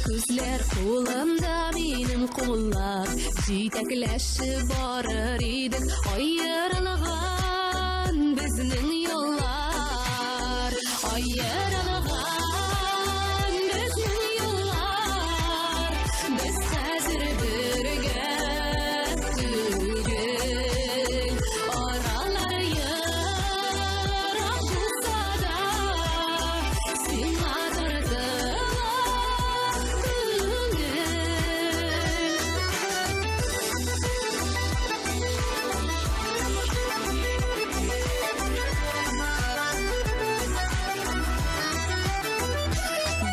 Күзләр кулымда минем куллар, җитәкләшеп барыр идек, аерылган безнең юллар, аерылган безнең юллар, без хәзер бергә түгел, аралар ерак булса да, сиңа тартылган күңел.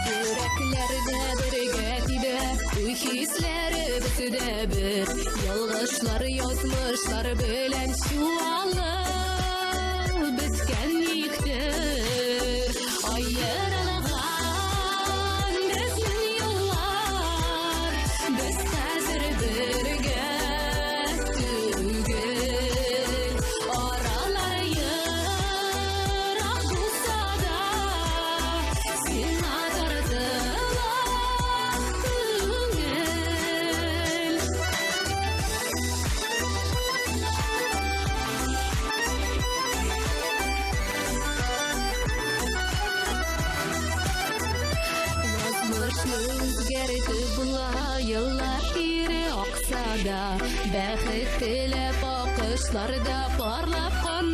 Йөрәкләрдә бергә тибә, уй хисләребез дә бер, ялгышлар, язмышлар белән чуалып беткән никтер, аерылган безнең юллар, без хәзер бергә түгел, аралар ерак булса да, сиңа тартылган күңел. Язмышны үзгәртеп була, еллар кире акса да, бәхет теләп акышларда парлап кан